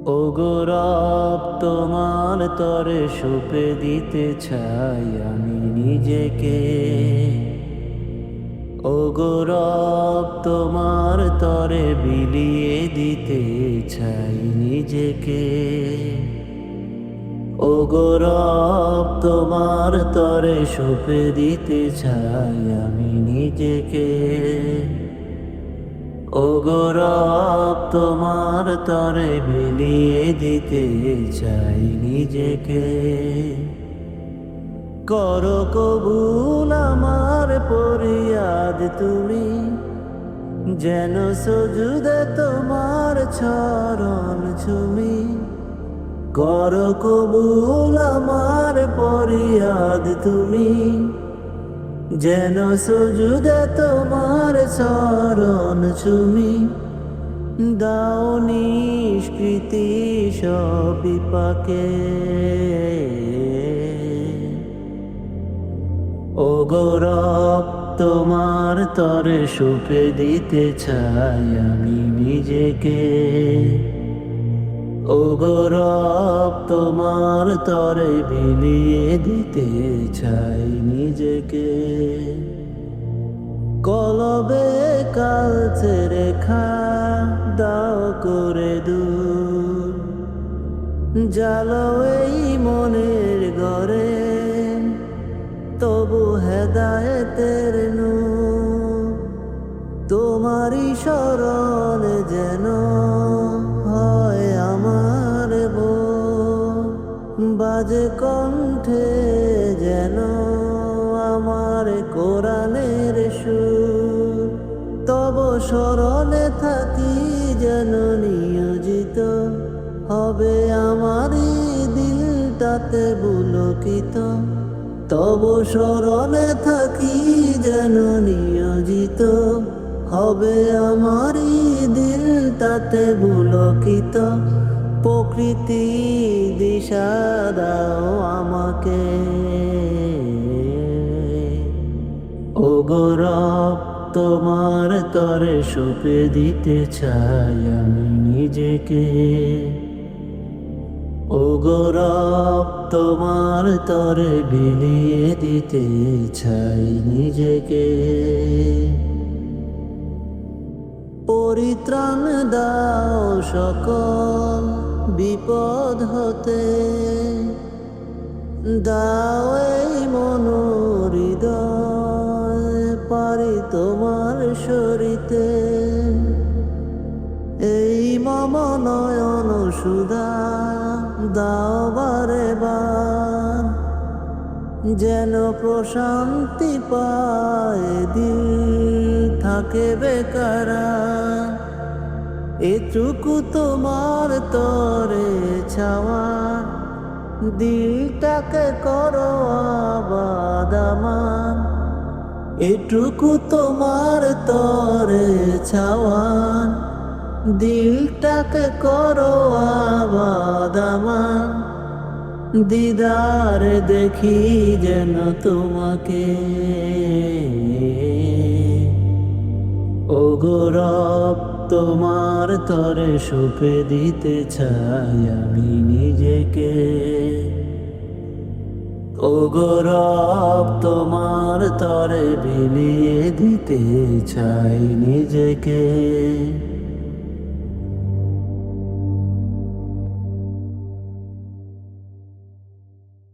ওগো রব, তোমার তরে সঁপে দিতে চাই আমি নিজেকে। ওগো রব, তোমার তরে বিলিয়ে দিতে চাই নিজেকে। ওগো রব, তোমার তরে সঁপে দিতে চাই আমি নিজেকে। ওগো রব, তোমার তরে বিলিয়ে দিতে চাই নিজেকে। করো কবুল আমার ফরিয়াদ তুমি, যেন সুজুদে তোমার চরণ ছুমি। করো কবুল আমার ফরিয়াদ তুমি, যেন সুজুদে তোমার চরণ ছুমি। দাও নিষ্কৃতি সব বিপাকে। ওগো রব, তোমার তরে সঁপে দিতে চাই আমি নিজেকে। ওগো রব, তোমার তরে বিলিয়ে দিতে চাই নিজেকে। কলবে কালচে রেখা দাও করে দূর, জ্বালো এই মনের ঘরে তবু হেদায়েতের নূর। তোমারই শরণ যেন হয় আমার বাজে কণ্ঠে, যেন আমার কোরআনের সুর। তব স্মরণে থাকি যেন নিয়োজিত, হবে আমারই দিলটাতে পুলকিত। তব স্মরণে থাকি যেন নিয়োজিত, হবে আমারই দিলটাতে পুলকিত। প্রকৃতি দিশা দাও আমাকে। ওগো রব, তোমার তরে সঁপে দিতে চাই আমি নিজেকে। ওগো রব, তোমার তরে বিলিয়ে দিতে চাই নিজেকে। পরিত্রাণ দাও সকল বিপদ হতে, দাও এই মনোহৃদয় পারি তোমার সরিতে। এই মম নয়ন সুধা দাও বারে বার, যেন প্রশান্তি পায় দিল থাকে বেকারা। এটুকু তোমার তরে ছাওয়া, দিলটাকে করো আবাদ আমার। এটুকু তোমার তরে ছাওয়া, দিলটাকে করো আবাদ আমার। দিদার দেখি যেন তোমাকে। ওগো রব, তোমার তরে সঁপে দিতে চাই আমি নিজেকে। ওগো রব, তোমার তরে বিলিয়ে দিতে চাই নিজেকে।